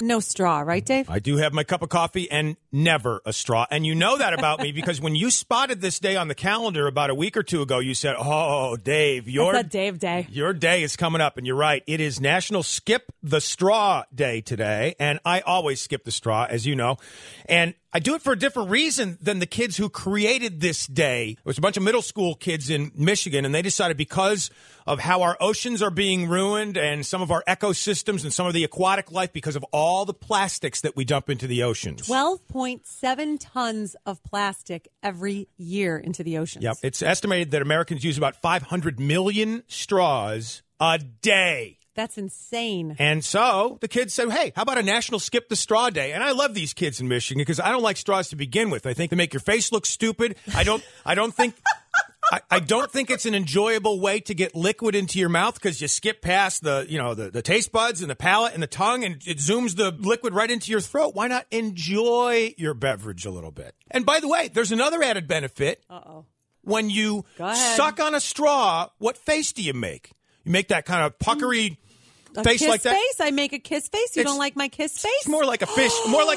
No straw, right, Dave? I do have my cup of coffee and never a straw. And you know that about me because when you spotted this day on the calendar about a week or two ago, you said, oh, Dave, your Dave day. Your day is coming up. And you're right. It is National Skip the Straw Day today. And I always skip the straw, as you know. And I do it for a different reason than the kids who created this day. It was a bunch of middle school kids in Michigan, and they decided because of how our oceans are being ruined and some of our ecosystems and some of the aquatic life because of all the plastics that we dump into the oceans. 12.7 tons of plastic every year into the oceans. Yep. It's estimated that Americans use about 500 million straws a day. That's insane. And so the kids said, hey, how about a National Skip the Straw Day? And I love these kids in Michigan because I don't like straws to begin with. I think they make your face look stupid. I don't think it's an enjoyable way to get liquid into your mouth because you skip past the taste buds and the palate and the tongue and it zooms the liquid right into your throat. Why not enjoy your beverage a little bit? And by the way, there's another added benefit. Uh-oh. When you suck on a straw, what face do you make? You make that kind of puckery face like that. Face? I make a kiss face. You don't like my kiss face? It's more like a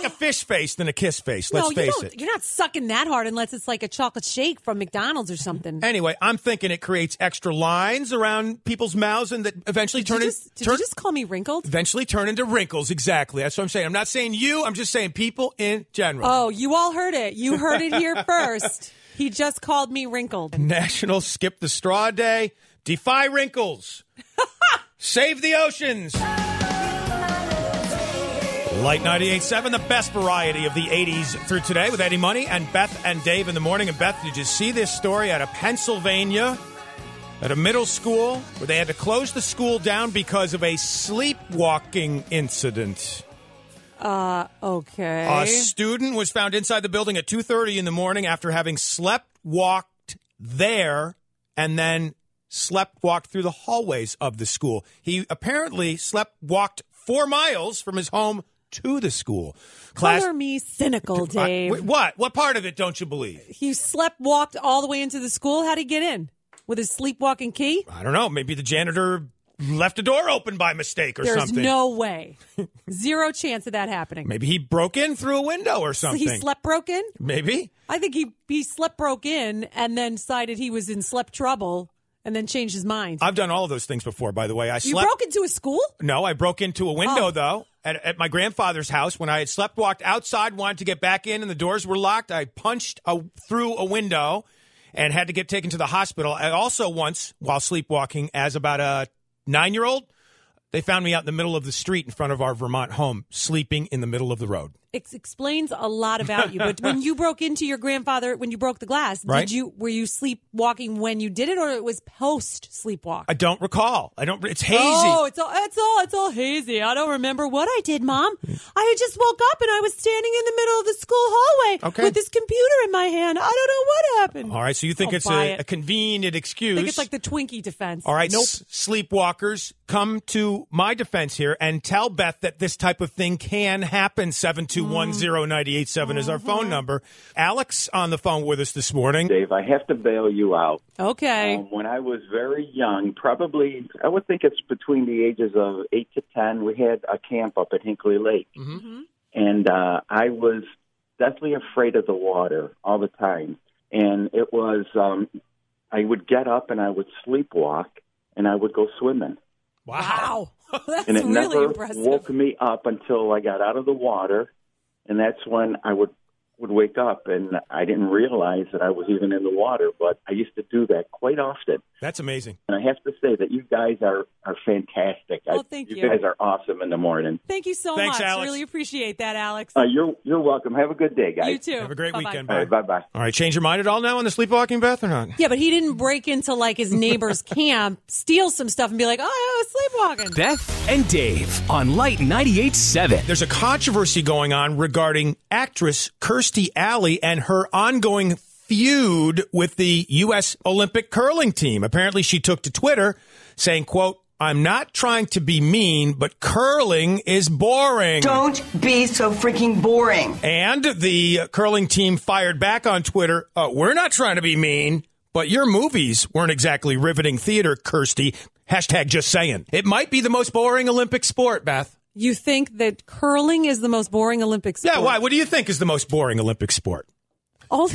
fish face than a kiss face. Let's face it. You're not sucking that hard unless it's like a chocolate shake from McDonald's or something. Anyway, I'm thinking it creates extra lines around people's mouths and that eventually Did you just call me wrinkled? Eventually turn into wrinkles. Exactly. That's what I'm saying. I'm not saying you. I'm just saying people in general. Oh, you all heard it. You heard it here first. He just called me wrinkled. National Skip the Straw Day. Defy wrinkles. Save the oceans. Light 98.7, the best variety of the 80s through today with Eddie Money and Beth and Dave in the morning. And Beth, did you see this story out of Pennsylvania at a middle school where they had to close the school down because of a sleepwalking incident? Okay. A student was found inside the building at 2:30 in the morning after having walked there and then walked through the hallways of the school. He apparently walked 4 miles from his home to the school. Color me cynical, Dave. What? What part of it don't you believe? He walked all the way into the school? How'd he get in? With his sleepwalking key? I don't know. Maybe the janitor left a door open by mistake or something. There's no way. Zero chance of that happening. Maybe he broke in through a window or something. He broke in? Maybe. I think he broke in and then decided he was in trouble. And then changed his mind. I've done all of those things before, by the way. You broke into a school? No, I broke into a window, though, at my grandfather's house. When I had walked outside, wanted to get back in, and the doors were locked, I punched through a window and had to get taken to the hospital. I also once, while sleepwalking, as about a 9-year-old, they found me out in the middle of the street in front of our Vermont home, sleeping in the middle of the road. It explains a lot about you. But when you broke into your grandfather, when you broke the glass, right. Were you sleepwalking when you did it, or it was post sleepwalk? I don't recall. It's hazy. Oh, it's all hazy. I don't remember what I did, Mom. I had just woke up and I was standing in the middle of the school hallway with this computer in my hand. I don't know what happened. All right, so you think it's a convenient excuse? I think it's like the Twinkie defense. All right, nope. Sleepwalkers, come to my defense here and tell Beth that this type of thing can happen. 7210987 is our phone number. Alex on the phone with us this morning. Dave, I have to bail you out. Okay. When I was very young, probably, I would think it's between the ages of 8 to 10, we had a camp up at Hinkley Lake. Mm-hmm. And I was deathly afraid of the water all the time. And it was, I would get up and I would sleepwalk and I would go swimming. Wow. That's and it really never impressive. woke me up until I got out of the water, and that's when I would wake up, and I didn't realize that I was even in the water, but I used to do that quite often. That's amazing. And I have to say that you guys are fantastic. Oh, thank you. You guys are awesome in the morning. Thank you so Thanks, much. Alex. Really appreciate that, Alex. You're welcome. Have a good day, guys. You too. Have a great weekend. All right, bye-bye. All right, change your mind at all now on the sleepwalking, Beth, or not? Yeah, but he didn't break into like his neighbor's camp, steal some stuff, and be like, "Oh, I was sleepwalking." Beth and Dave on Light 98.7. There's a controversy going on regarding actress Kirstie Alley and her ongoing feud with the U.S. Olympic curling team. Apparently, she took to Twitter saying, quote, "I'm not trying to be mean, but curling is boring. Don't be so freaking boring." And the curling team fired back on Twitter, "We're not trying to be mean, but your movies weren't exactly riveting theater, Kirstie. Hashtag just saying." It might be the most boring Olympic sport, Beth. You think that curling is the most boring Olympic sport? Yeah, why? What do you think is the most boring Olympic sport? Don't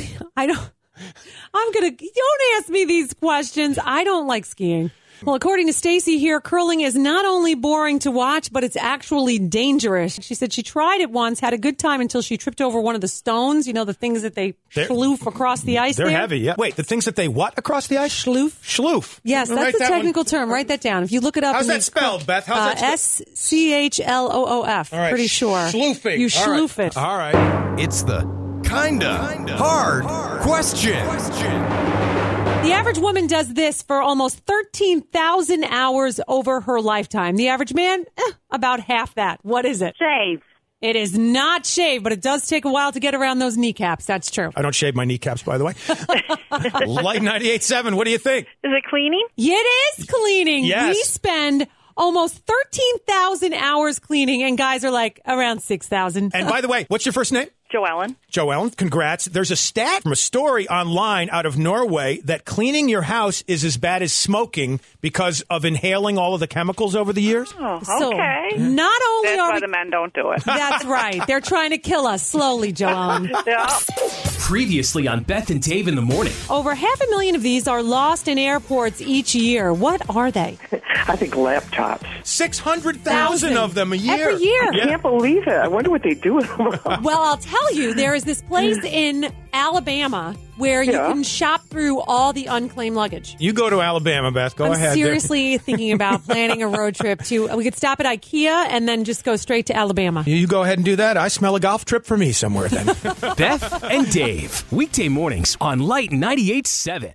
ask me these questions. I don't like skiing. Well, according to Stacy here, curling is not only boring to watch, but it's actually dangerous. She said she tried it once, had a good time until she tripped over one of the stones. You know, the things that they schloof across the ice. They're heavy, yeah. Wait, the things that they what across the ice? Schloof. Schloof. Yes, that's the technical term. Write that down. If you look it up. How's that spelled, Beth? How's that spelled? Schloof. All right. Pretty sure. Schloofing. You schloof it. All right. It's the kinda hard question. The average woman does this for almost 13,000 hours over her lifetime. The average man, about half that. What is it? Shave. It is not shave, but it does take a while to get around those kneecaps. That's true. I don't shave my kneecaps, by the way. Light 98.7, what do you think? Is it cleaning? It is cleaning. Yes. We spend almost 13,000 hours cleaning, and guys are like around 6,000. And by the way, what's your first name? Joellen. Joellen, congrats. There's a stat from a story online out of Norway that cleaning your house is as bad as smoking because of inhaling all of the chemicals over the years. Oh, So, okay. not only That's are why we... the men don't do it. That's right. They're trying to kill us slowly, Joellen. Yeah. Previously on Beth and Dave in the morning. Over 500,000 of these are lost in airports each year. What are they? I think laptops. 600,000 of them a year. Every year. I can't believe it. I wonder what they do with them. Well, I'll tell you, there is this place in Alabama where you can shop through all the unclaimed luggage. You go to Alabama, Beth. Go I'm ahead. seriously thinking about planning a road trip to. We could stop at IKEA and then just go straight to Alabama. You go ahead and do that. I smell a golf trip for me somewhere then. Beth and Dave. Weekday mornings on Light 98.7.